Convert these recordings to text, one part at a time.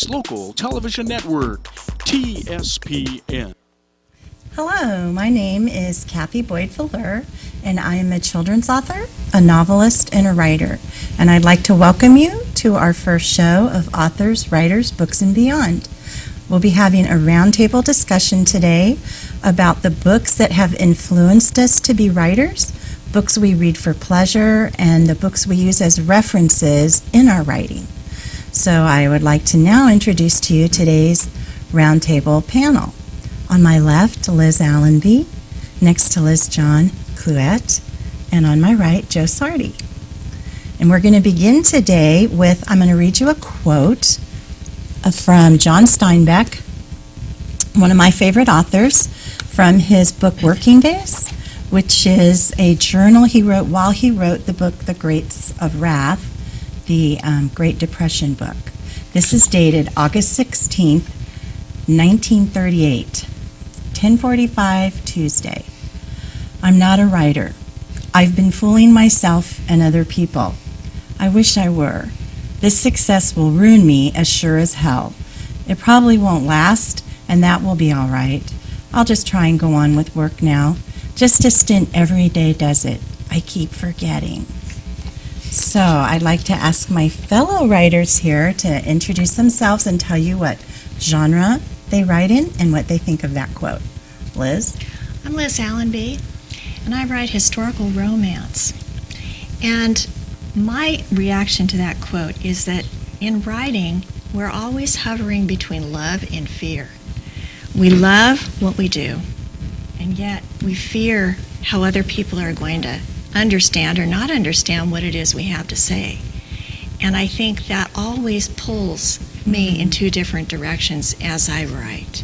Local Television Network, TSPN. Hello, my name is Kathy Boyd Fellure, and I am a children's author, a novelist, and a writer. And I'd like to welcome you to our first show of Authors, Writers, Books, and Beyond. We'll be having a roundtable discussion today about the books that have influenced us to be writers, books we read for pleasure, and the books we use as references in our writing. So I would like to now introduce to you today's roundtable panel. On my left, Liz Allenby, next to Liz, John Clewett, and on my right, Jo Sarti. And we're going to begin today with, I'm going to read you a quote from John Steinbeck, one of my favorite authors, from his book Working Days, which is a journal he wrote while he wrote the book The Grapes of Wrath, the Great Depression book. This is dated August 16th, 1938, 10:45 Tuesday. I'm not a writer. I've been fooling myself and other people. I wish I were. This success will ruin me as sure as hell. It probably won't last, and that will be all right. I'll just try and go on with work now. Just a stint every day does it. I keep forgetting. So I'd like to ask my fellow writers here to introduce themselves and tell you what genre they write in and what they think of that quote. Liz? I'm Liz Allenby, and I write historical romance. And my reaction to that quote is that in writing, we're always hovering between love and fear. We love what we do, and yet we fear how other people are going to understand or not understand what it is we have to say. And I think that always pulls me in two different directions as I write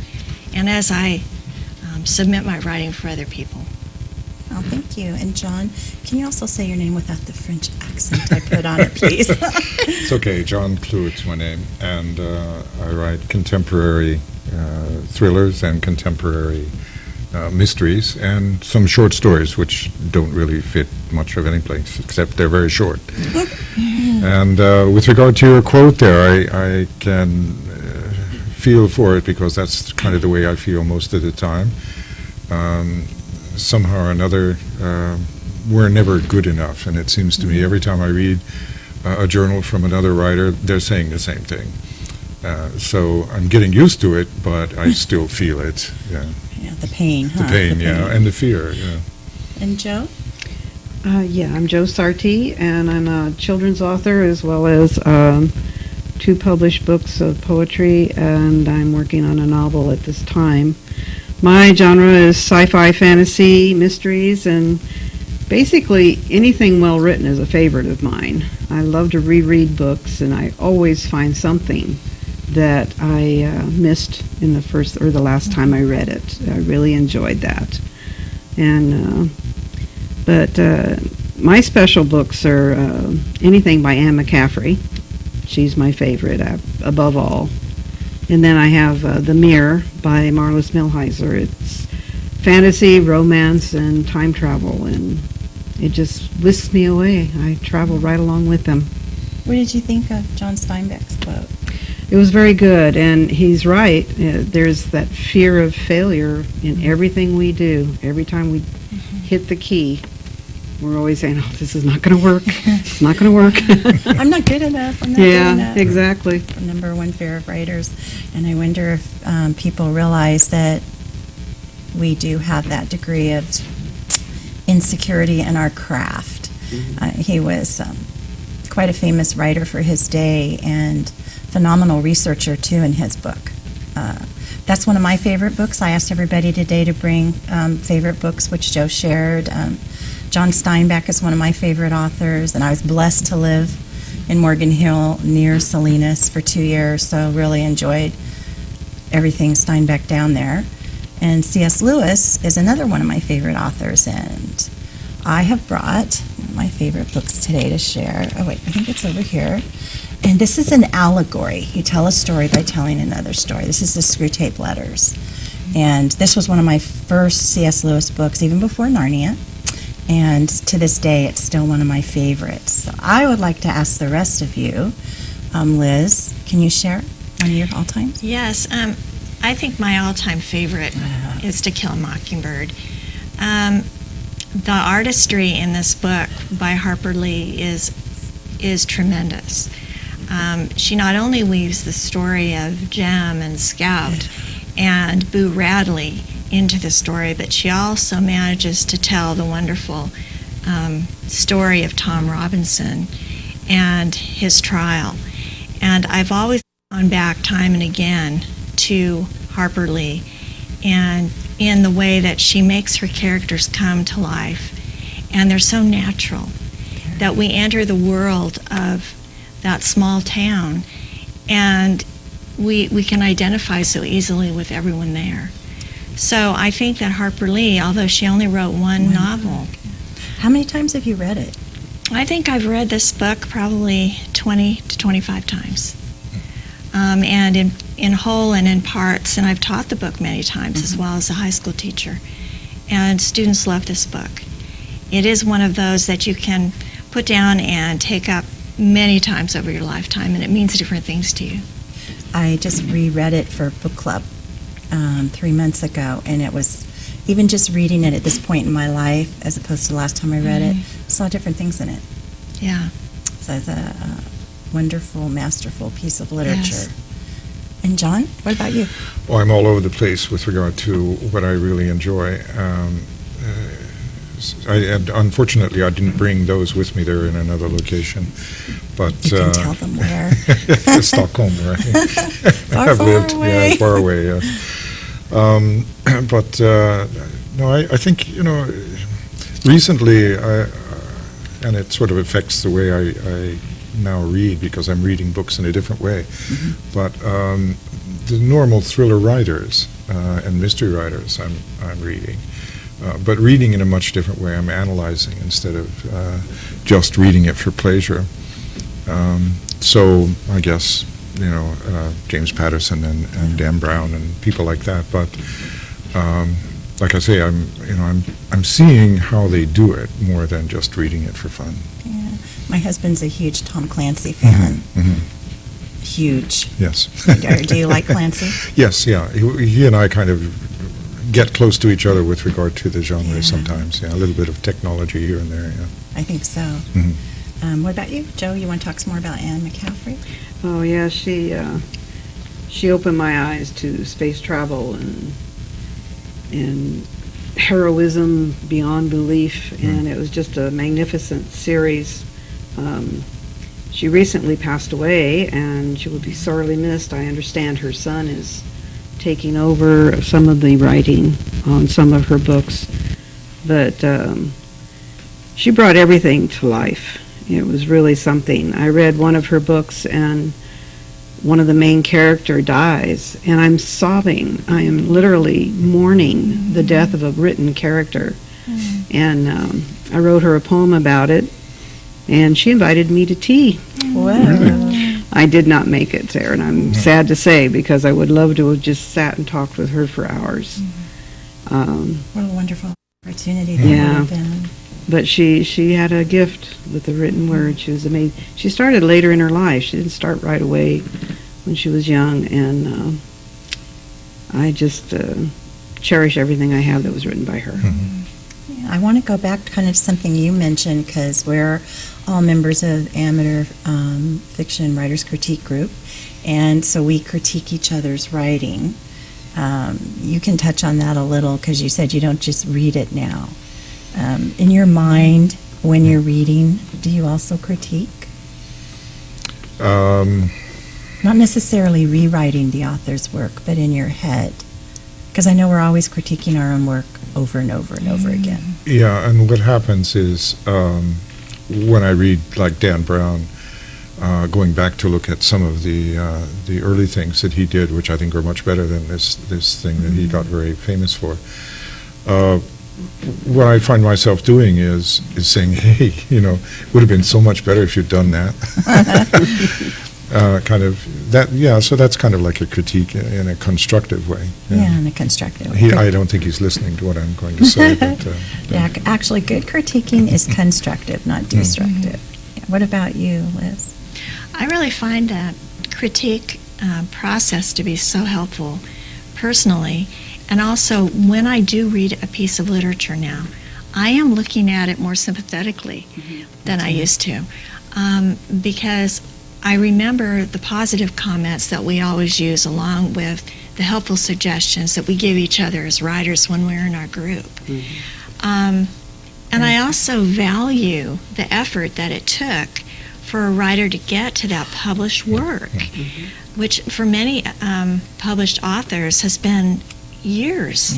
and as I submit my writing for other people. Oh, thank you. And John, can you also say your name without the French accent I put on it, please? It's okay. John Clewett's my name, and I write contemporary thrillers and contemporary mysteries and some short stories which don't really fit much of any place except they're very short. And with regard to your quote there, I can feel for it because that's kind of the way I feel most of the time. Somehow or another, we're never good enough, and it seems to me every time I read a journal from another writer, they're saying the same thing. So I'm getting used to it, but I still feel it. Yeah. Yeah, the pain, huh? The pain, yeah, and the fear, yeah. And Jo? I'm Jo Sarti, and I'm a children's author as well as 2 published books of poetry, and I'm working on a novel at this time. My genre is sci-fi, fantasy, mysteries, and basically anything well written is a favorite of mine. I love to reread books, and I always find something that I missed in the first or the last time I read it. I really enjoyed that. And but my special books are anything by Anne McCaffrey. She's my favorite above all. And then I have The Mirror by Marlis Milheiser. It's fantasy, romance, and time travel, and it just whisks me away. I travel right along with them. What did you think of John Steinbeck's quote? It was very good, and he's right. There's that fear of failure in everything we do. Every time we hit the key, we're always saying, oh, this is not going to work. It's not going to work. I'm not good enough. I'm not good enough. Yeah, exactly. The number one fear of writers. And I wonder if people realize that we do have that degree of insecurity in our craft. He was quite a famous writer for his day and phenomenal researcher, too, in his book. That's one of my favorite books. I asked everybody today to bring favorite books, which Jo shared. John Steinbeck is one of my favorite authors, and I was blessed to live in Morgan Hill near Salinas for 2 years, so really enjoyed everything Steinbeck down there. And C.S. Lewis is another one of my favorite authors, and I have brought my favorite books today to share. Oh, wait, I think it's over here. And this is an allegory. You tell a story by telling another story. This is the Screwtape Letters. And this was one of my first C.S. Lewis books, even before Narnia. And to this day, it's still one of my favorites. So I would like to ask the rest of you, Liz, can you share One of your all-time? Yes, I think my all-time favorite is To Kill a Mockingbird. The artistry in this book by Harper Lee is tremendous. She not only weaves the story of Jem and Scout and Boo Radley into the story, but she also manages to tell the wonderful story of Tom Robinson and his trial. And I've always gone back time and again to Harper Lee and in the way that she makes her characters come to life. And they're so natural that we enter the world of that small town and we can identify so easily with everyone there. So I think that Harper Lee, although she only wrote one novel. How many times have you read it? I think I've read this book probably 20 to 25 times. And in whole and in parts, and I've taught the book many times as well as a high school teacher. And students love this book. It is one of those that you can put down and take up many times over your lifetime, and it means different things to you. I just reread it for book club 3 months ago, and it was, even just reading it at this point in my life, as opposed to the last time I read it, saw different things in it. Yeah. So it's a wonderful, masterful piece of literature. Yes. And John, what about you? Well, I'm all over the place with regard to what I really enjoy. Unfortunately, I didn't bring those with me. They're in another location. But You can tell them where. Stockholm, where I have far lived. away. Yeah, far away. No, I think, recently, and it sort of affects the way I now read, because I'm reading books in a different way. But the normal thriller writers and mystery writers I'm reading, but reading in a much different way. I'm analyzing instead of just reading it for pleasure. So I guess James Patterson and Dan Brown and people like that. But like I say, I'm seeing how they do it more than just reading it for fun. Yeah. My husband's a huge Tom Clancy fan. Huge. Yes. Do you like Clancy? Yes, yeah. He and I kind of get close to each other with regard to the genre sometimes. Yeah, a little bit of technology here and there, yeah. I think so. What about you, Joe? You want to talk some more about Anne McCaffrey? Oh yeah, she opened my eyes to space travel and heroism beyond belief, and it was just a magnificent series. She recently passed away, and she will be sorely missed. I understand her son is taking over some of the writing on some of her books, but she brought everything to life. It was really something. I read one of her books, and one of the main character dies, and I'm sobbing. I am literally mourning the death of a written character. And I wrote her a poem about it, and she invited me to tea. Wow. I did not make it there, and I'm sad to say, because I would love to have just sat and talked with her for hours. What a wonderful opportunity that Yeah. would have been. But she had a gift with the written word. She was amazing. She started later in her life. She didn't start right away when she was young, and I just cherish everything I have that was written by her. Yeah, I want to go back to kind of something you mentioned, because we're all members of Amateur Fiction Writers Critique Group, and so we critique each other's writing. You can touch on that a little, because you said you don't just read it now. In your mind, when you're reading, do you also critique? Not necessarily rewriting the author's work, but in your head. Because I know we're always critiquing our own work over and over and over again. Yeah, and what happens is when I read, like Dan Brown, going back to look at some of the early things that he did, which I think are much better than this thing that he got very famous for. What I find myself doing is saying, hey, would have been so much better if you'd done that. Kind of that, yeah. So that's kind of like a critique in a constructive way. Yeah, in a constructive way. I don't think he's listening to what I'm going to say. But, Yeah, actually, good critiquing is constructive, not destructive. Yeah. What about you, Liz? I really find that critique process to be so helpful personally. And also, when I do read a piece of literature now, I am looking at it more sympathetically than I used to, because I remember the positive comments that we always use along with the helpful suggestions that we give each other as writers when we're in our group. And I also value the effort that it took for a writer to get to that published work, which for many published authors has been years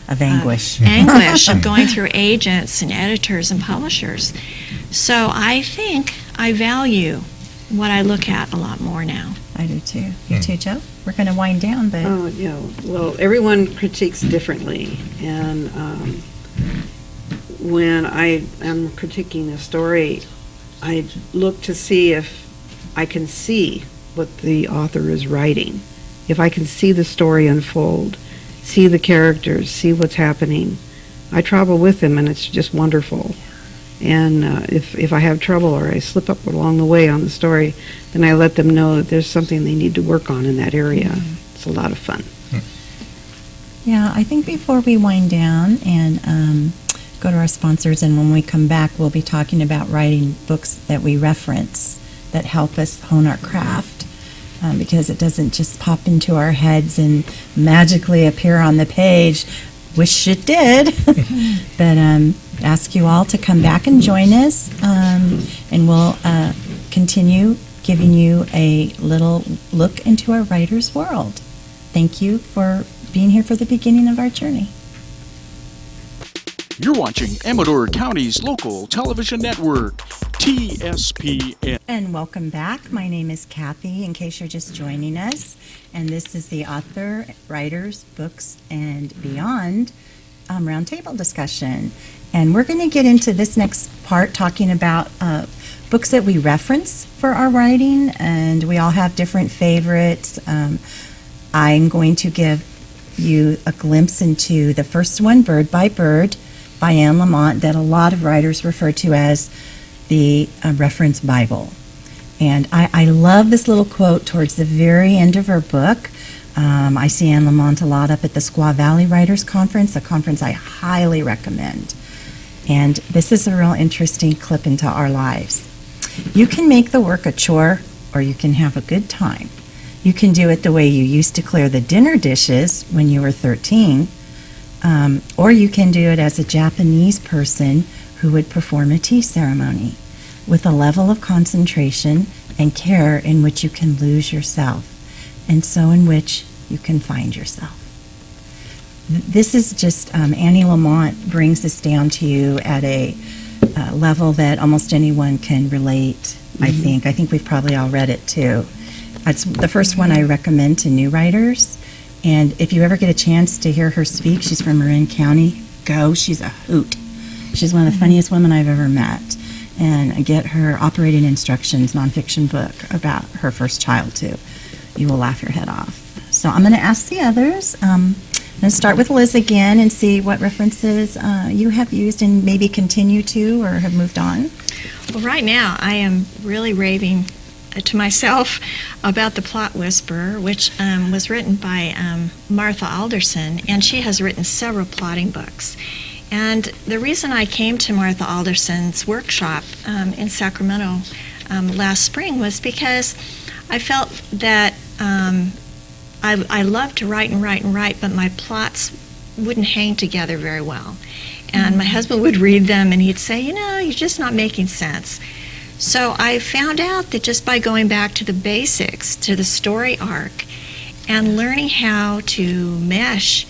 of anguish. Of going through agents and editors and publishers. So I think I value what I look at a lot more now. I do too. You too, Joe? We're going to wind down, but... Oh, yeah. Well, everyone critiques differently. And when I am critiquing a story, I look to see if I can see what the author is writing. If I can see the story unfold, see the characters, see what's happening. I travel with them, and it's just wonderful. And if I have trouble or I slip up along the way on the story, then I let them know that there's something they need to work on in that area. It's a lot of fun. Yeah, I think before we wind down and go to our sponsors, and when we come back, we'll be talking about writing books that we reference that help us hone our craft, because it doesn't just pop into our heads and magically appear on the page. Wish it did. But ask you all to come back and join us, and we'll continue giving you a little look into our writer's world. Thank you for being here for the beginning of our journey. You're watching Amador County's local television network, TSPN. And welcome back. My name is Kathy, in case you're just joining us. And this is the Author, Writers, Books, and Beyond roundtable discussion. And we're going to get into this next part talking about books that we reference for our writing, and we all have different favorites. I'm going to give you a glimpse into the first one, Bird by Bird, by Anne Lamott, that a lot of writers refer to as the reference Bible. And I love this little quote towards the very end of her book. I see Anne Lamott a lot up at the Squaw Valley Writers Conference, a conference I highly recommend. And this is a real interesting clip into our lives. You can make the work a chore, or you can have a good time. You can do it the way you used to clear the dinner dishes when you were 13, or you can do it as a Japanese person who would perform a tea ceremony with a level of concentration and care in which you can lose yourself, and so in which you can find yourself. This is just, Annie Lamott brings this down to you at a level that almost anyone can relate, I think. I think we've probably all read it too. It's the first one I recommend to new writers, and if you ever get a chance to hear her speak, she's from Marin County, go. She's a hoot. She's one of the funniest women I've ever met. And get her Operating Instructions nonfiction book about her first child too. You will laugh your head off. So I'm going to ask the others. I'm going to start with Liz again and see what references you have used and maybe continue to or have moved on. Well, right now I am really raving to myself about The Plot Whisperer, which was written by Martha Alderson, and she has written several plotting books. And the reason I came to Martha Alderson's workshop in Sacramento last spring was because I felt that I loved to write and write and write, but my plots wouldn't hang together very well. And my husband would read them and he'd say, you're just not making sense. So I found out that just by going back to the basics, to the story arc, and learning how to mesh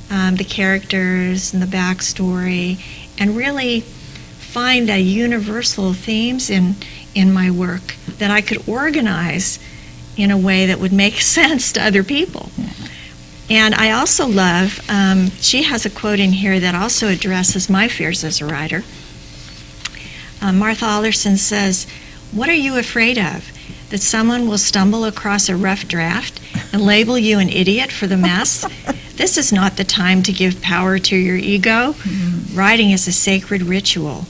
the characters and the backstory, and really find the universal themes in my work that I could organize in a way that would make sense to other people. Yeah. And I also love, she has a quote in here that also addresses my fears as a writer. Martha Alderson says, "What are you afraid of? That someone will stumble across a rough draft and label you an idiot for the mess? This is not the time to give power to your ego. Writing is a sacred ritual.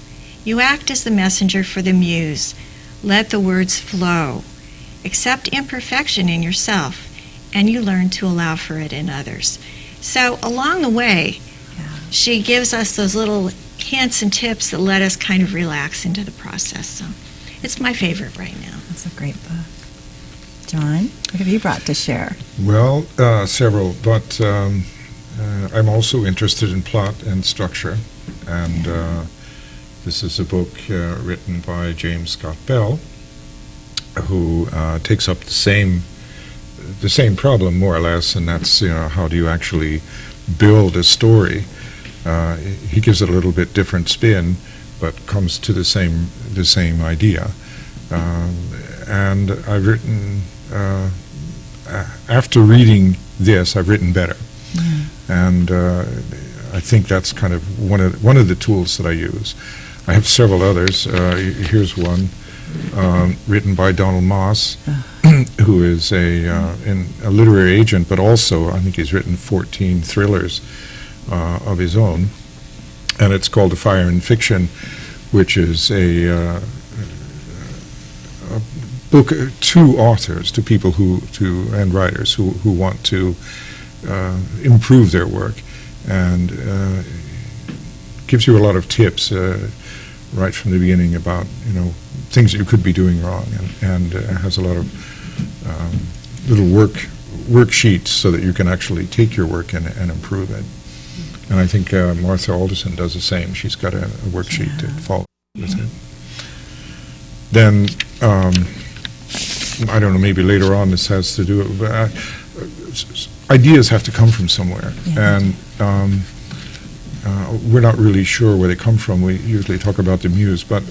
You act as the messenger for the muse. Let the words flow. accept imperfection in yourself, and you learn to allow for it in others. So along the way, she gives us those little hints and tips that let us kind of relax into the process. So it's my favorite right now. That's a great book. John, what have you brought to share? Well, several, but I'm also interested in plot and structure, and this is a book written by James Scott Bell, who takes up the same problem, more or less, and that's, how do you actually build a story? He gives it a little bit different spin, but comes to the same idea. And I've written, after reading this, I've written better. And I think that's kind of one of the tools that I use. I have several others. Here's one written by Donald Moss, who is a literary agent, but also I think he's written 14 thrillers of his own, and it's called The Fire in Fiction, which is a book to authors, to people and writers who want to improve their work, and gives you a lot of tips right from the beginning about things that you could be doing wrong, and has a lot of little worksheets so that you can actually take your work and improve it. And I think Martha Alderson does the same. She's got a worksheet to follow with it. Then, I don't know, maybe later on this has to do, but ideas have to come from somewhere. And we're not really sure where they come from. We usually talk about the muse, but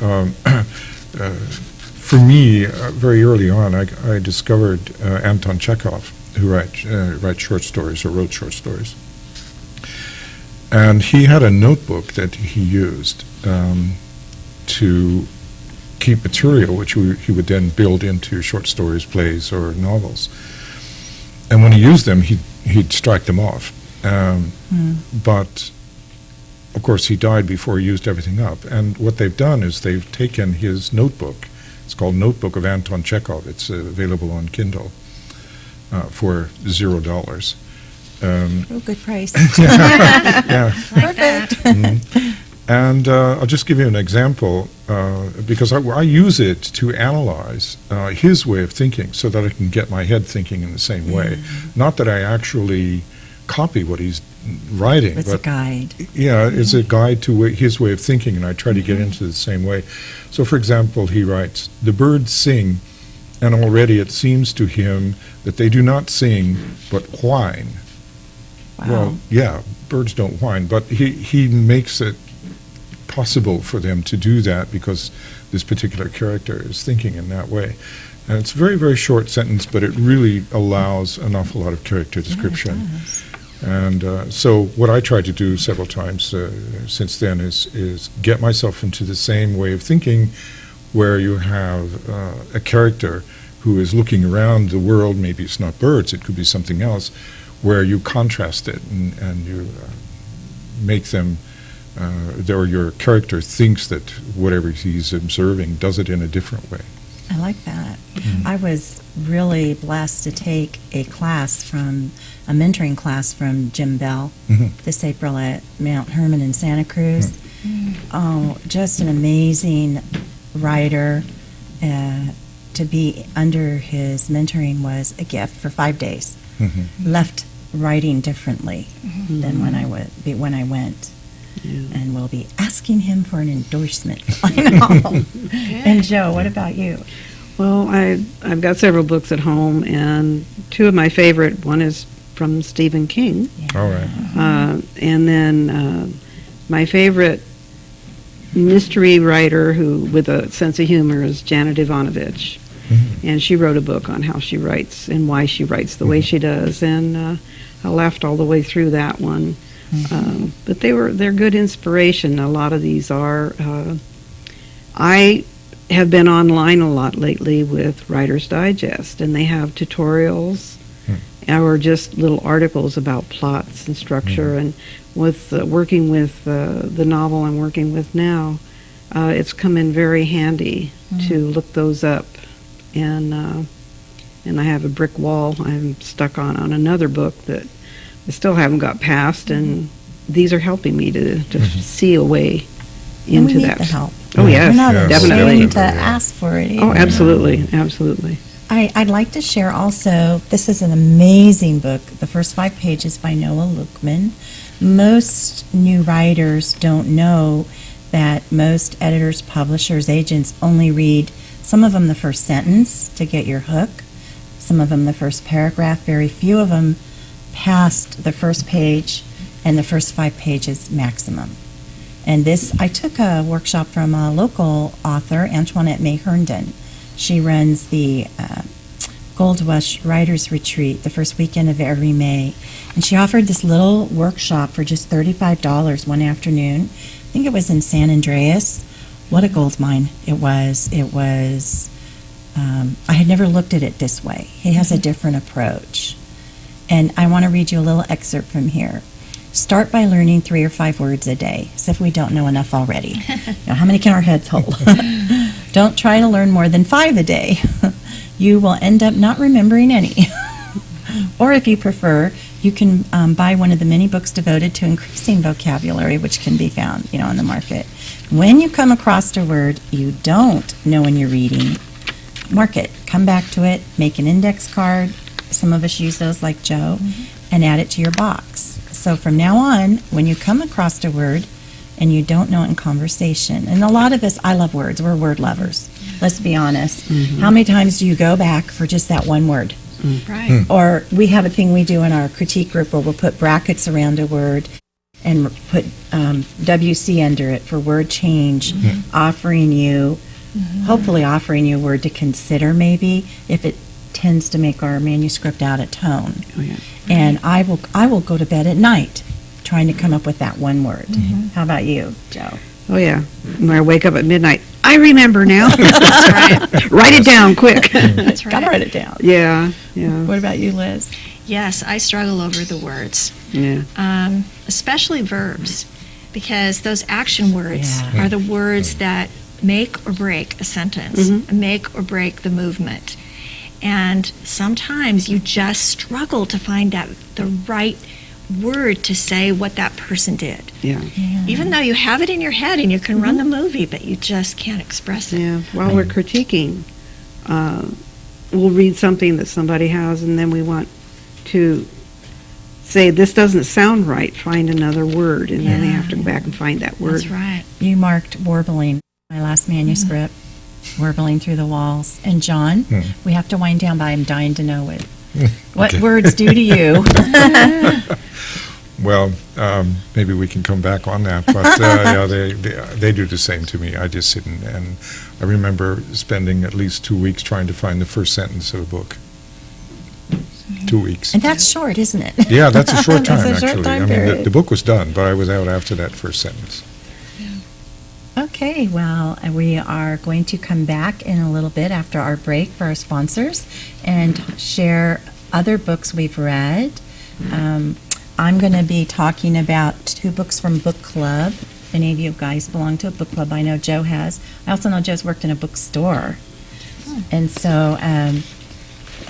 for me, very early on, I discovered Anton Chekhov, who writes short stories, or wrote short stories. And he had a notebook that he used to keep material, which he would then build into short stories, plays, or novels. And when he used them, he'd strike them off. But, of course, he died before he used everything up. And what they've done is they've taken his notebook. It's called Notebook of Anton Chekhov. It's available on Kindle for $0. Good price. Yeah. Perfect. And I'll just give you an example, because I use it to analyze his way of thinking so that I can get my head thinking in the same way. Not that I actually copy what he's writing. It's a guide. Yeah, it's a guide to his way of thinking, and I try to get into the same way. So, for example, he writes, "The birds sing, and already it seems to him that they do not sing, but whine." Wow. Well, yeah, birds don't whine, but he makes it possible for them to do that because this particular character is thinking in that way. And it's a very, very short sentence, but it really allows an awful lot of character description. And so what I tried to do several times since then is get myself into the same way of thinking where you have a character who is looking around the world. Maybe it's not birds, it could be something else, where you contrast it and you make them, or your character thinks that whatever he's observing does it in a different way. I like that. I was really blessed to take a mentoring class from Jim Bell this April at Mount Hermon in Santa Cruz. Oh, just an amazing writer. To be under his mentoring was a gift for 5 days. Left writing differently than when I went. And we'll be asking him for an endorsement. I know. And Jo, what about you? Well, I've got several books at home, and two of my favorite, one is from Stephen King. All right. And then my favorite mystery writer who with a sense of humor is Janet Ivanovich. And she wrote a book on how she writes and why she writes the way she does. And I laughed all the way through that one. But they're good inspiration. A lot of these are. I have been online a lot lately with Writer's Digest, and they have tutorials or just little articles about plots and structure. And with working with the novel I'm working with now, it's come in very handy to look those up. And and I have a brick wall I'm stuck on another book that I still haven't got past, and these are helping me to see a way And we into need that. the help. Oh, yes, We're not definitely. ashamed to ask for it either. Oh, absolutely, absolutely. I'd like to share also, this is an amazing book, The First 5 Pages by Noah Lukeman. Most new writers don't know that most editors, publishers, agents only read, some of them the first sentence to get your hook, some of them the first paragraph, very few of them past the first page and the first 5 pages maximum. And this, I took a workshop from a local author, Antoinette May Herndon. She runs the Gold Rush Writers Retreat the first weekend of every May. And she offered this little workshop for just $35 one afternoon. I think it was in San Andreas. What a gold mine it was. I had never looked at it this way. He has a different approach. And I want to read you a little excerpt from here. Start by learning 3 or 5 words a day, as if we don't know enough already. How many can our heads hold? Don't try to learn more than 5 a day. You will end up not remembering any. Or if you prefer, you can buy one of the many books devoted to increasing vocabulary, which can be found, on the market. When you come across a word you don't know when you're reading, mark it, come back to it, make an index card. Some of us use those like Joe, and add it to your box. So from now on, when you come across a word and you don't know it in conversation, and a lot of us, I love words, we're word lovers. Let's be honest. How many times do you go back for just that one word? Right. Or we have a thing we do in our critique group where we'll put brackets around a word and put WC under it for word change, offering you, hopefully offering you a word to consider maybe if it tends to make our manuscript out of tone. Oh, yeah. And I will go to bed at night trying to come up with that one word. How about you, Joe? Oh, yeah. When I wake up at midnight, I remember now. That's right. Write it down quick. That's right. Gotta write it down. Yeah. What about you, Liz? Yes, I struggle over the words, Yeah. especially verbs, because those action words Yeah. are the words that make or break a sentence, make or break the movement. And sometimes you just struggle to find the right word to say what that person did. Yeah. Even though you have it in your head and you can run the movie, but you just can't express it. Yeah. While we're critiquing, we'll read something that somebody has, and then we want to say, this doesn't sound right, find another word, and then they have to go back and find that word. That's right. You marked warbling, my last manuscript, warbling through the walls. And John, we have to wind down, but I'm dying to know what words do to you. Well, maybe we can come back on that, but yeah, they do the same to me. I just sit and I remember spending at least 2 weeks trying to find the first sentence of a book. 2 weeks. And that's short, isn't it? Yeah, that's a short time, That's a short actually. time I mean, period. the book was done, but I was out after that first sentence. Okay, well, we are going to come back in a little bit after our break for our sponsors and share other books we've read. I'm going to be talking about 2 books from book club. If any of you guys belong to a book club, I know Joe has. I also know Joe's worked in a bookstore. And so,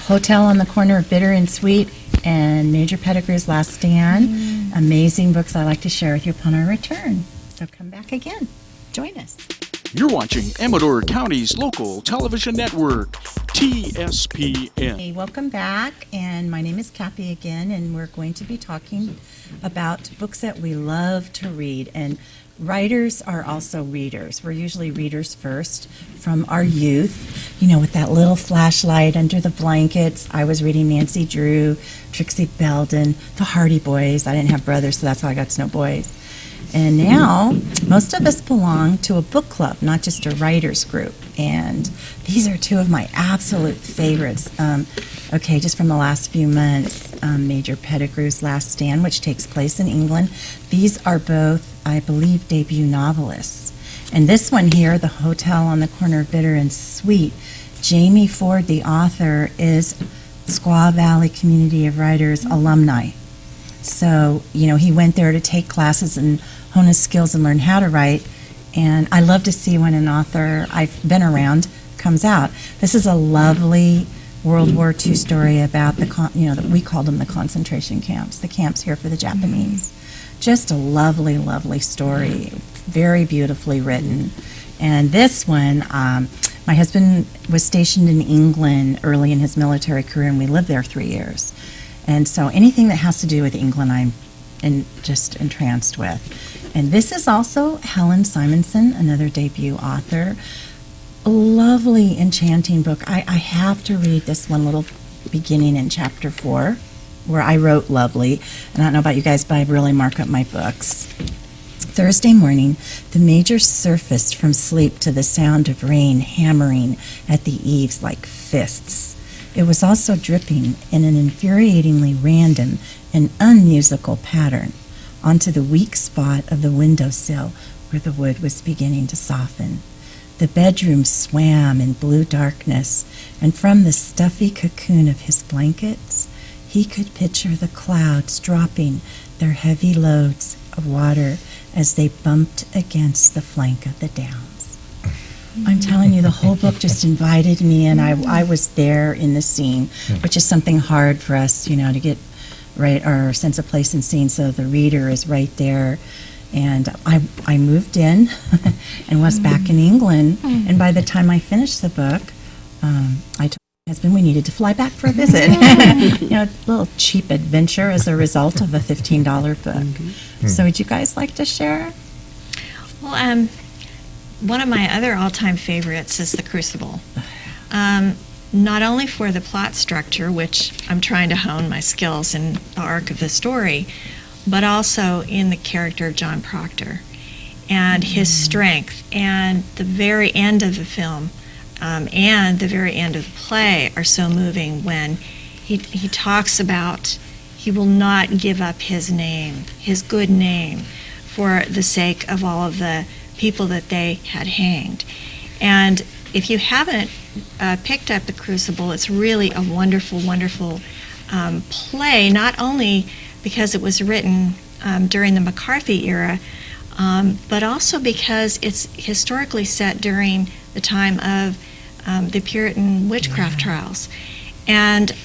Hotel on the Corner of Bitter and Sweet and Major Pettigrew's Last Stand. Amazing books I like to share with you upon our return. So come back again. Join us. You're watching Amador County's local television network, TSPN. Hey, welcome back, and my name is Kathy again, and we're going to be talking about books that we love to read. And writers are also readers. We're usually readers first from our youth, with that little flashlight under the blankets. I was reading Nancy Drew, Trixie Belden, the Hardy Boys. I didn't have brothers, so that's how I got to know boys. And now, most of us belong to a book club, not just a writers group. And these are 2 of my absolute favorites. Just from the last few months, Major Pettigrew's Last Stand, which takes place in England. These are both, I believe, debut novelists. And this one here, The Hotel on the Corner of Bitter and Sweet, Jamie Ford, the author, is Squaw Valley Community of Writers alumni. So, he went there to take classes and hone his skills and learn how to write. And I love to see when an author I've been around comes out. This is a lovely World War II story about we called them the concentration camps, the camps here for the Japanese. Just a lovely, lovely story, very beautifully written. And this one, my husband was stationed in England early in his military career, and we lived there 3 years. And so anything that has to do with England, I'm just entranced with. And this is also Helen Simonson, another debut author. A lovely, enchanting book. I have to read this one little beginning in chapter 4, where I wrote lovely. And I don't know about you guys, but I really mark up my books. Thursday morning, the Major surfaced from sleep to the sound of rain hammering at the eaves like fists. It was also dripping in an infuriatingly random and unmusical pattern onto the weak spot of the windowsill where the wood was beginning to soften. The bedroom swam in blue darkness, and from the stuffy cocoon of his blankets, he could picture the clouds dropping their heavy loads of water as they bumped against the flank of the downs. I'm telling you, the whole book just invited me, and I was there in the scene, which is something hard for us, to get right our sense of place and scene, so the reader is right there. And I moved in and was back in England, and by the time I finished the book, I told my husband we needed to fly back for a visit. A little cheap adventure as a result of a $15 book. So would you guys like to share? Well, one of my other all-time favorites is The Crucible. Not only for the plot structure, which I'm trying to hone my skills in the arc of the story, but also in the character of John Proctor and his strength. And the very end of the film and the very end of the play are so moving when he talks about he will not give up his name, his good name, for the sake of all of the people that they had hanged. And if you haven't picked up The Crucible, it's really a wonderful, wonderful play, not only because it was written during the McCarthy era, but also because it's historically set during the time of the Puritan witchcraft trials. And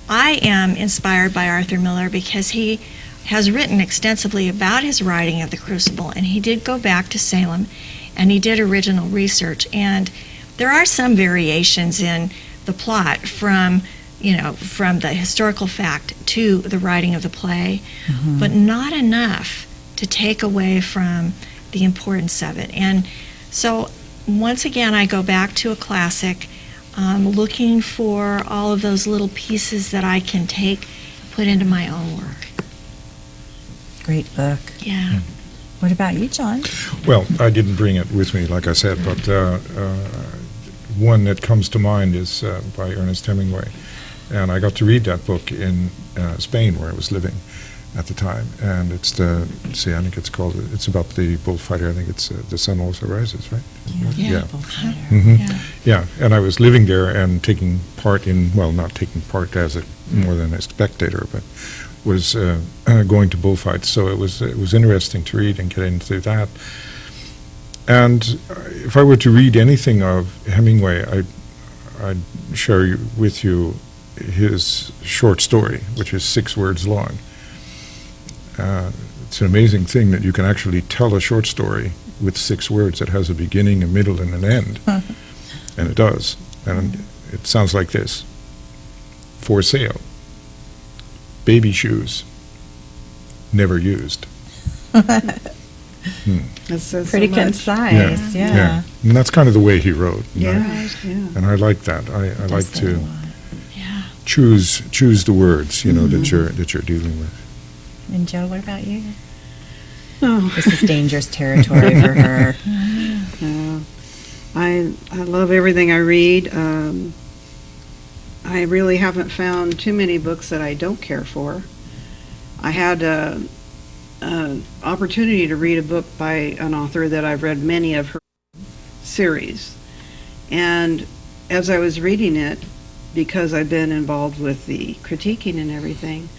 I am inspired by Arthur Miller because he has written extensively about his writing of The Crucible, and he did go back to Salem, and he did original research. And there are some variations in the plot from the historical fact to the writing of the play, but not enough to take away from the importance of it. And so, once again, I go back to a classic, looking for all of those little pieces that I can put into my own work. Great book. Yeah. What about you, John? Well, I didn't bring it with me, like I said, but one that comes to mind is by Ernest Hemingway. And I got to read that book in Spain, where I was living at the time. And it's it's about the bullfighter. I think it's The Sun Also Rises, right? Yeah. Yeah, and I was living there and taking part in, well, not taking part as more than a spectator, but was going to bullfights. So it was interesting to read and get into that. And if I were to read anything of Hemingway, I'd share with you his short story, which is 6 words long. It's an amazing thing that you can actually tell a short story with 6 words that has a beginning, a middle, and an end. And it does. And it sounds like this. For sale. Baby shoes. Never used. That says Pretty so much. concise, yeah. And that's kind of the way he wrote. Yeah, Right. yeah. And I like that. I like That's a to lot. Yeah. choose the words, that you're dealing with. And Joe, what about you? Oh, This is dangerous territory for her. I love everything I read. I really haven't found too many books that I don't care for. I had an opportunity to read a book by an author that I've read many of her series. And as I was reading it, because I've been involved with the critiquing and everything,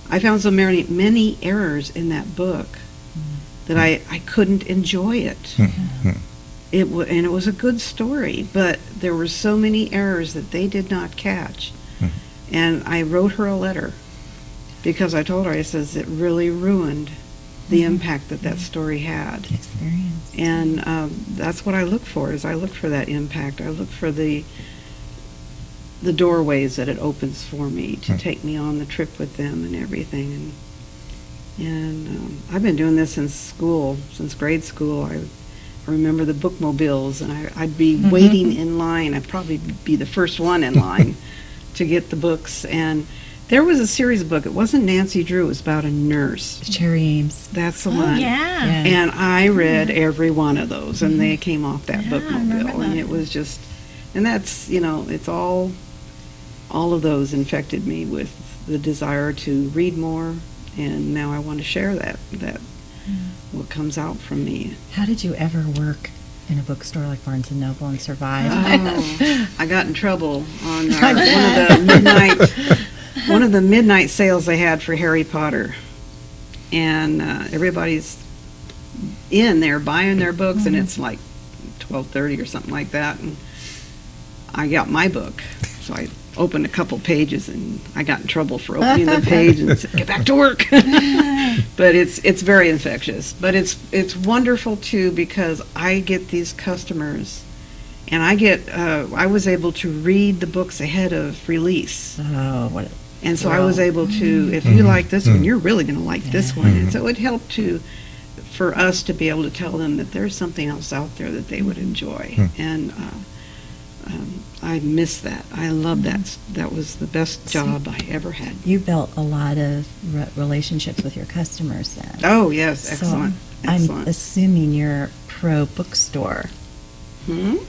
I found so many errors in that book that I couldn't enjoy it. and it was a good story, but there were so many errors that they did not catch. And I wrote her a letter because I told her, I says, it really ruined the impact that story had. Experience. And that's what I look for, is I look for that impact. I look for the doorways that it opens for me to take me on the trip with them and everything. And I've been doing this since grade school. I remember the bookmobiles, and I'd be waiting in line. I'd probably be the first one in line to get the books. And there was a series of book. It wasn't Nancy Drew. It was about a nurse. Cherry Ames. That's the Oh, one. yeah. And I read every one of those, and they came off that Yeah, I remember bookmobile. And that. it was just, and that's, it's all of those infected me with the desire to read more, and now I want to share that what comes out from me. How did you ever work in a bookstore like Barnes & Noble and survive? Oh, I got in trouble on one of the midnight sales they had for Harry Potter, and everybody's in there buying their books, and it's like 12:30 or something like that, and I got my book, so I opened a couple pages, and I got in trouble for opening the page and said, "Get back to work." But it's very infectious. But it's wonderful too, because I get these customers, and I was able to read the books ahead of release. Oh, what And so I was able to, if you like this one, you're really going to like this one. And so it helped for us to be able to tell them that there's something else out there that they would enjoy. And I miss that. I love that. That was the best job I ever had. you built a lot of relationships with your customers then. Oh, yes. So Excellent. I'm Excellent. assuming you're pro bookstore.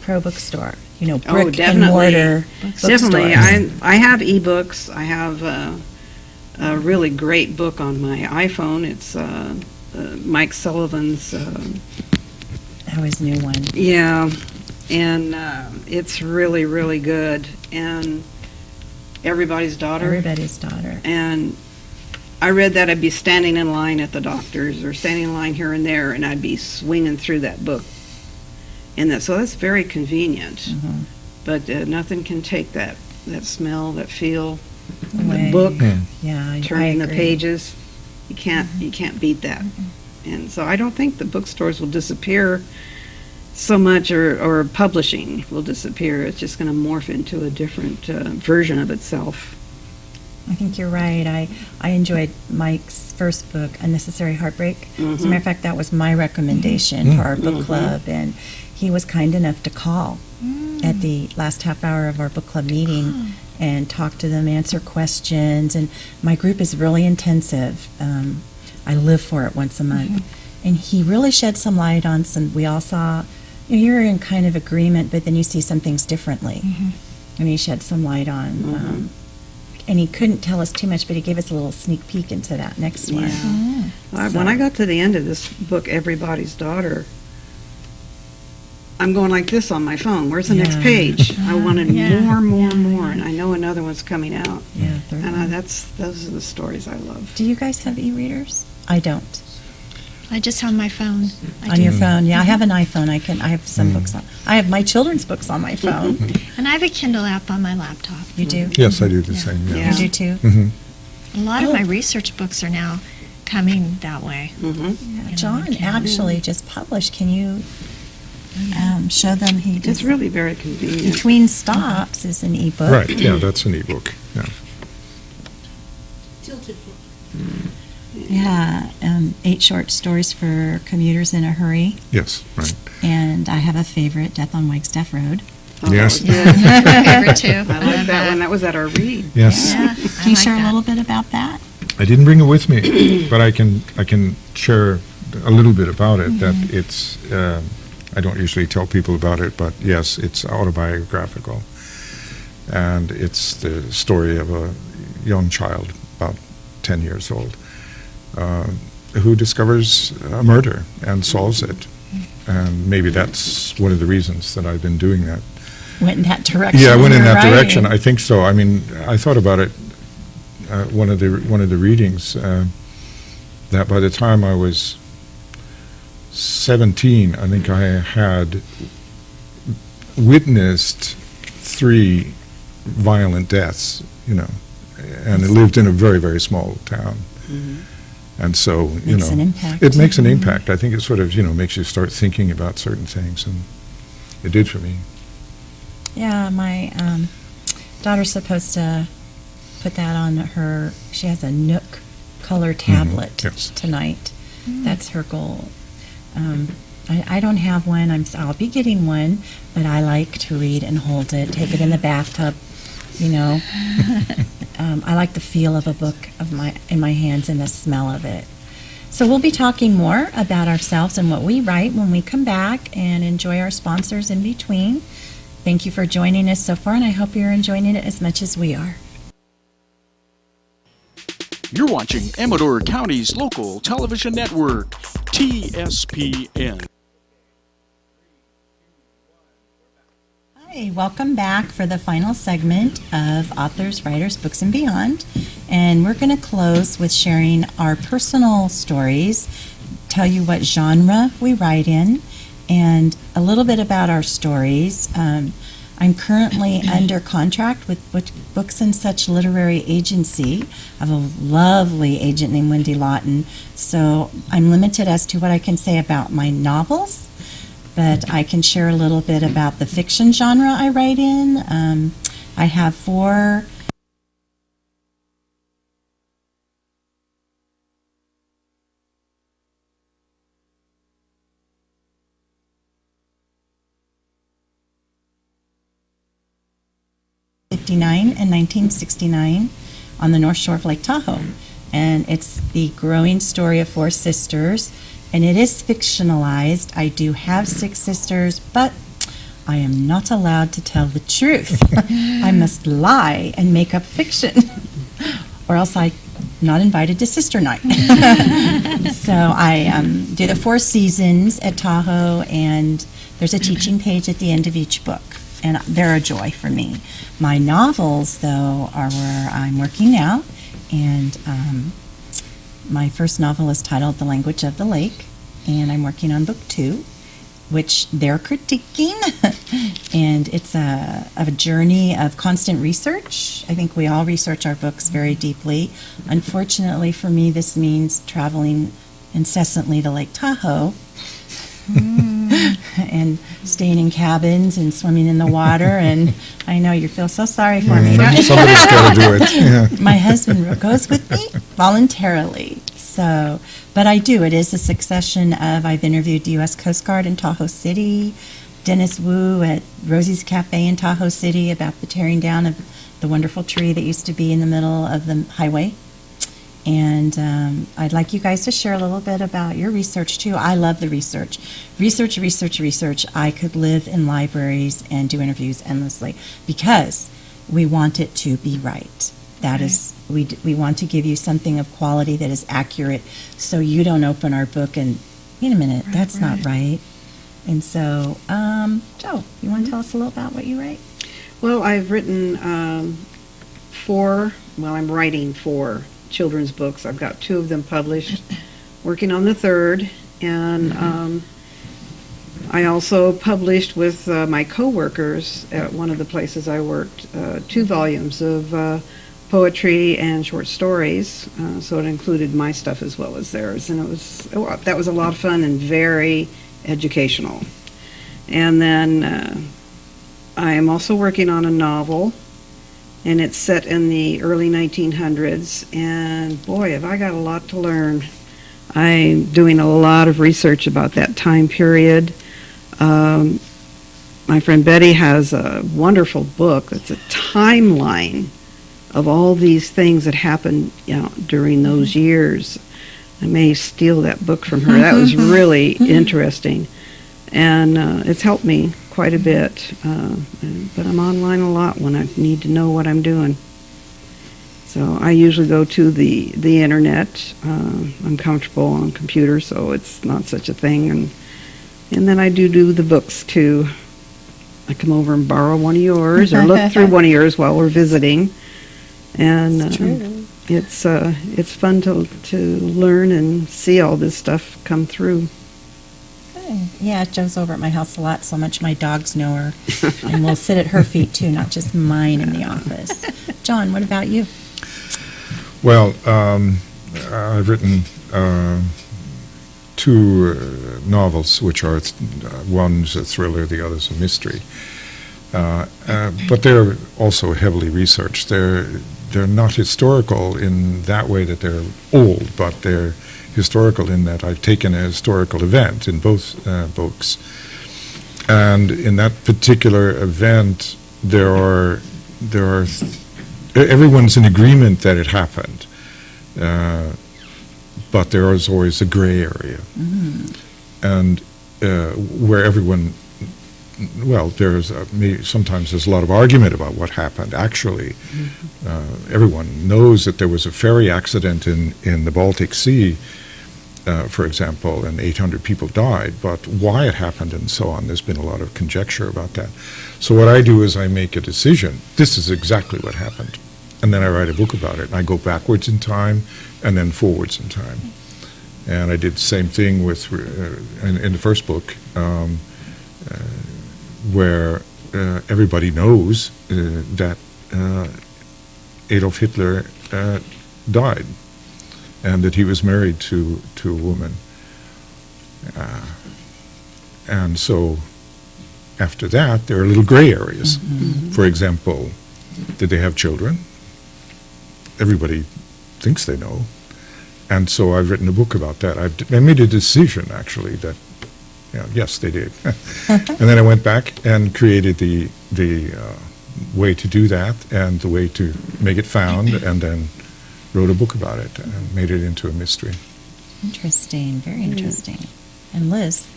Pro bookstore. Brick and definitely. mortar Definitely. bookstores. I have ebooks. I have a really great book on my iPhone. It's Mike Sullivan's. I always knew one. Yeah, and it's really, really good. And Everybody's Daughter. Everybody's Daughter. And I read that. I'd be standing in line at the doctor's or standing in line here and there, and I'd be swinging through that book. And so that's very convenient. But nothing can take that smell, that feel, Away. the book, Yeah, turning I the agree. pages. You can't beat that. And so I don't think the bookstores will disappear so much, or publishing will disappear. It's just going to morph into a different version of itself. I think you're right. I enjoyed Mike's first book, Unnecessary Heartbreak. As a matter of fact, that was my recommendation for our book club, and he was kind enough to call at the last half hour of our book club meeting and talk to them, answer questions. And my group is really intensive. I live for it once a month. And he really shed some light on some, we all saw, you're in kind of agreement, but then you see some things differently. And he shed some light on, and he couldn't tell us too much, but he gave us a little sneak peek into that next one. When I got to the end of this book, Everybody's Daughter, I'm going like this on my phone. Where's the next page? I wanted more, and I know another one's coming out. Yeah, third one. And those are the stories I love. Do you guys have e-readers? I don't. I just have my phone. On your phone? Yeah, I have an iPhone. I have some books on. I have my children's books on my phone. And I have a Kindle app on my laptop. You do? Yes, I do the same. Yeah. You do too? A lot of my research books are now coming that way. Yeah, John actually just published. Can you show them? He It's just really very convenient. Between Stops is an ebook. Right, yeah, that's an ebook. Yeah. Yeah, 8 short stories for commuters in a hurry. Yes, right. And I have a favorite, Death on Wagstaff Road. Yes. That's my favorite too. I like that one. That was at our read. Yes. Yeah, Can you share a little bit about that? I didn't bring it with me, but I can share a little bit about it. That it's I don't usually tell people about it, but yes, it's autobiographical, and it's the story of a young child, about 10 years old, who discovers a murder and solves it. And maybe that's one of the reasons that I've been doing that. Went in that direction. Yeah, I went in when you that were direction. writing. I think so. I mean, I thought about it. One of the readings that by the time I was 17, I think I had witnessed 3 violent deaths, and I lived in a very, very small town. And so, Makes an impact. it makes an impact. I think it sort of, makes you start thinking about certain things, and it did for me. Yeah, my daughter's supposed to put that on her. She has a Nook color tablet Yes. tonight. That's her goal. I don't have one. I'll be getting one, but I like to read and hold it, take it in the bathtub. I like the feel of a book in my hands and the smell of it. So we'll be talking more about ourselves and what we write when we come back, and enjoy our sponsors in between. Thank you for joining us so far, and I hope you're enjoying it as much as we are. You're watching Amador County's local television network, TSPN. Hi, welcome back for the final segment of Authors, Writers, Books, and Beyond. And we're going to close with sharing our personal stories, tell you what genre we write in, and a little bit about our stories. I'm currently under contract with Books and Such Literary Agency. I have a lovely agent named Wendy Lawton, so I'm limited as to what I can say about my novels, but I can share a little bit about the fiction genre I write in. I have 4 and 1969 on the North Shore of Lake Tahoe. And it's the growing story of 4 sisters, and it is fictionalized. I do have 6 sisters, but I am not allowed to tell the truth. I must lie and make up fiction, or else I'm not invited to sister night. So I do the 4 seasons at Tahoe, and there's a teaching page at the end of each book, and they're a joy for me. My novels, though, are where I'm working now, and my first novel is titled The Language of the Lake, and I'm working on book 2, which they're critiquing, and it's a journey of constant research. I think we all research our books very deeply. Unfortunately for me, this means traveling incessantly to Lake Tahoe, and staying in cabins and swimming in the water, and I know you feel so sorry for me. Somebody's got to do it. Yeah. My husband goes with me voluntarily. So, but I do. It is a succession of, I've interviewed the U.S. Coast Guard in Tahoe City, Dennis Wu at Rosie's Cafe in Tahoe City about the tearing down of the wonderful tree that used to be in the middle of the highway. And I'd like you guys to share a little bit about your research, too. I love the research. Research. I could live in libraries and do interviews endlessly because we want it to be right. That is, we want to give you something of quality that is accurate, so you don't open our book and, wait a minute, that's not right. And so, Jo, you want to tell us a little about what you write? Well, I've written I'm writing 4 children's books. I've got 2 of them published, working on the 3rd, and I also published with my co-workers at one of the places I worked 2 volumes of poetry and short stories, so it included my stuff as well as theirs, and that was a lot of fun and very educational. And then I am also working on a novel, and it's set in the early 1900s, and boy, have I got a lot to learn. I'm doing a lot of research about that time period. My friend Betty has a wonderful book that's a timeline of all these things that happened, during those years. I may steal that book from her. That was really interesting, and it's helped me quite a bit, but I'm online a lot when I need to know what I'm doing. So I usually go to the internet. I'm comfortable on computer, so it's not such a thing. And then I do the books too. I come over and borrow one of yours or look through one of yours while we're visiting. And it's fun to learn and see all this stuff come through. Yeah, Jo's over at my house a lot, so much my dogs know her. And we'll sit at her feet, too, not just mine in the office. John, what about you? Well, I've written two novels, which are one's a thriller, the other's a mystery. But they're also heavily researched. They're not historical in that way that they're old, but they're historical in that I've taken a historical event in both books. And in that particular event, everyone's in agreement that it happened, but there is always a gray area. And where everyone, well, sometimes there's a lot of argument about what happened. Actually, everyone knows that there was a ferry accident in the Baltic Sea, for example, and 800 people died, but why it happened and so on, there's been a lot of conjecture about that. So what I do is I make a decision. This is exactly what happened. And then I write a book about it. And I go backwards in time and then forwards in time. And I did the same thing with in the first book, where everybody knows that Adolf Hitler died, and that he was married to a woman. And so after that, there are little gray areas. For example, did they have children? Everybody thinks they know. And so I've written a book about that. I made a decision, actually, that, yes, they did. And then I went back and created the way to do that and the way to make it found, and then wrote a book about it and made it into a mystery. Interesting, very interesting. And Liz?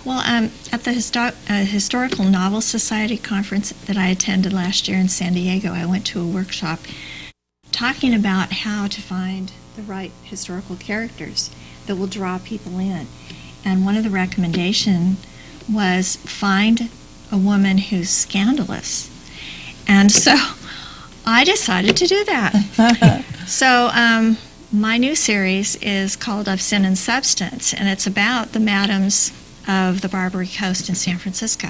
Well, at the Historical Novel Society conference that I attended last year in San Diego, I went to a workshop talking about how to find the right historical characters that will draw people in. And one of the recommendations was find a woman who's scandalous. And so I decided to do that. So my new series is called Of Sin and Substance, and it's about the madams of the Barbary Coast in San Francisco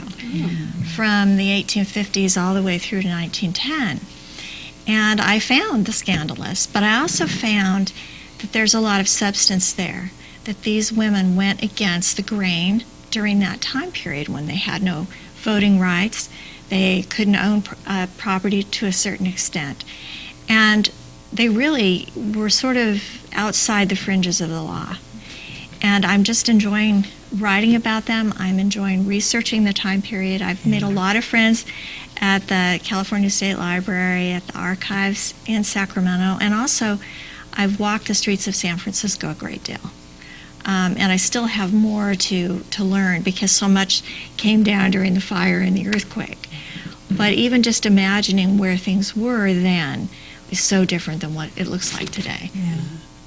from the 1850s all the way through to 1910. And I found the scandalous, but I also found that there's a lot of substance there, that these women went against the grain during that time period when they had no voting rights, they couldn't own property to a certain extent, and they really were sort of outside the fringes of the law. And I'm just enjoying writing about them. I'm enjoying researching the time period. I've made a lot of friends at the California State Library, at the archives in Sacramento, and also I've walked the streets of San Francisco a great deal. And I still have more to learn because so much came down during the fire and the earthquake. But even just imagining where things were then is so different than what it looks like today. Yeah.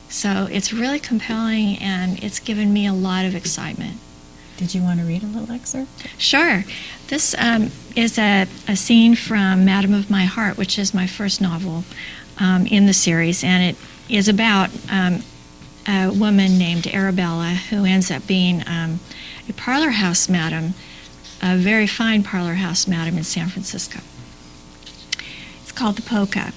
So it's really compelling, and it's given me a lot of excitement. Did you want to read a little excerpt? Sure. This is a scene from Madam of My Heart, which is my first novel in the series, and it is about a woman named Arabella who ends up being a parlor house madam, a very fine parlor house madam in San Francisco. It's called The Polka.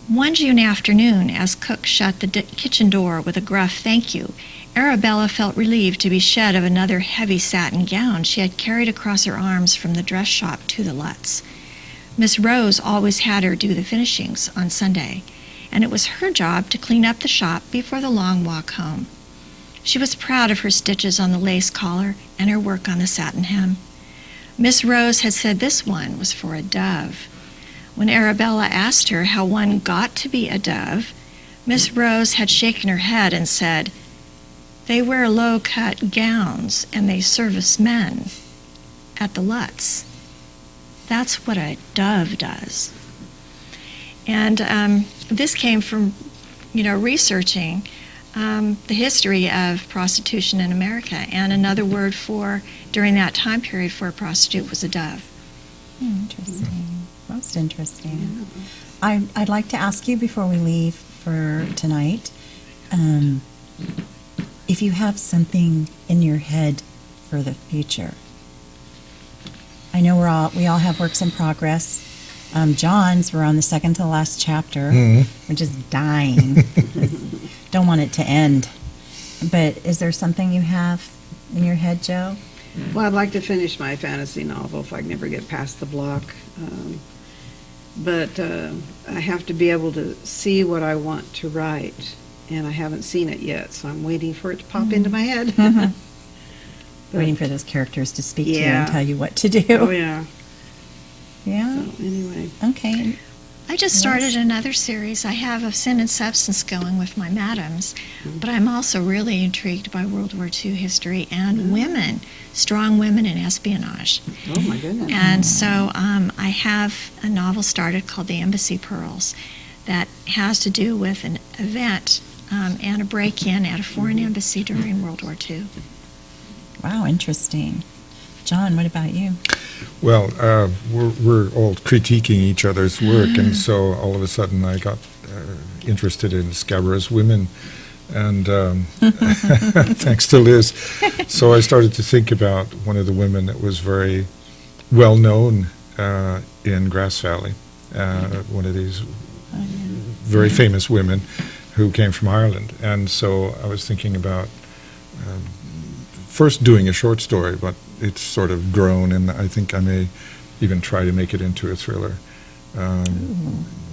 One June afternoon, as cook shut the kitchen door with a gruff thank you, Arabella felt relieved to be shed of another heavy satin gown she had carried across her arms from the dress shop to the Lutz. Miss Rose always had her do the finishings on Sunday, and it was her job to clean up the shop before the long walk home. She was proud of her stitches on the lace collar and her work on the satin hem. Miss Rose had said this one was for a dove. When Arabella asked her how one got to be a dove, Miss Rose had shaken her head and said, "They wear low-cut gowns and they service men at the Lutz. That's what a dove does." And this came from, researching the history of prostitution in America. And another word during that time period for a prostitute was a dove. Interesting. Most interesting. I'd like to ask you before we leave for tonight, if you have something in your head for the future? I know we all have works in progress. John's, we're on the second to last chapter. We're just dying. Don't want it to end. But is there something you have in your head, Jo? Well, I'd like to finish my fantasy novel if I can never get past the block. But I have to be able to see what I want to write, and I haven't seen it yet, so I'm waiting for it to pop into my head. Waiting for those characters to speak to you Yeah. and tell you what to do. Oh, yeah. Yeah. So, anyway. Okay. I just started another series. I have a Sin and Substance going with my madams, but I'm also really intrigued by World War II history and women, strong women in espionage. Oh, my goodness. And so I have a novel started called The Embassy Pearls that has to do with an event and a break-in at a foreign embassy during World War II. Wow, interesting. John, what about you? Well, we're all critiquing each other's work, and so all of a sudden I got interested in Scabrous women, and thanks to Liz. So I started to think about one of the women that was very well known in Grass Valley, one of these very famous women who came from Ireland. And so I was thinking about first doing a short story, but it's sort of grown, and I think I may even try to make it into a thriller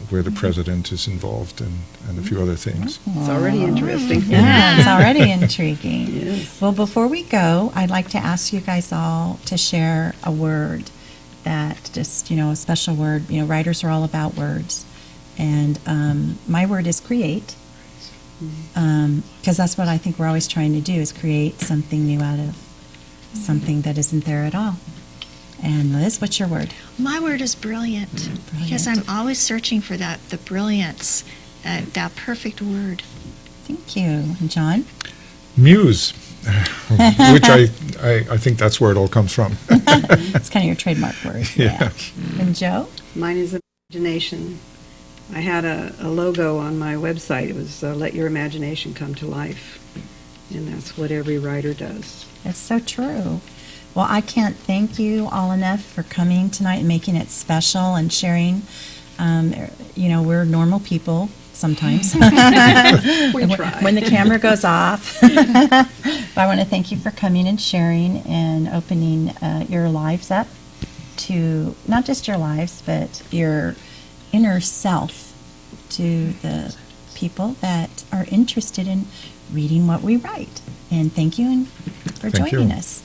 where the president is involved and a few other things. It's already interesting. Yeah, it's already intriguing. Yes. Well, before we go, I'd like to ask you guys all to share a word that just, a special word. Writers are all about words. And my word is create, because that's what I think we're always trying to do, is create something new out of something that isn't there at all. And Liz, what's your word? My word is brilliant, because I'm always searching for the brilliance, that perfect word. Thank you. And John? Muse, which I think that's where it all comes from. It's kind of your trademark word. Yeah. And Jo? Mine is imagination. I had a logo on my website. It was let your imagination come to life. And that's what every writer does. That's so true. Well, I can't thank you all enough for coming tonight and making it special and sharing. We're normal people sometimes. We try. When the camera goes off. But I want to thank you for coming and sharing and opening your lives up to not just your lives, but your inner self to the people that are interested in reading what we write. And thank you for Thank you. joining us.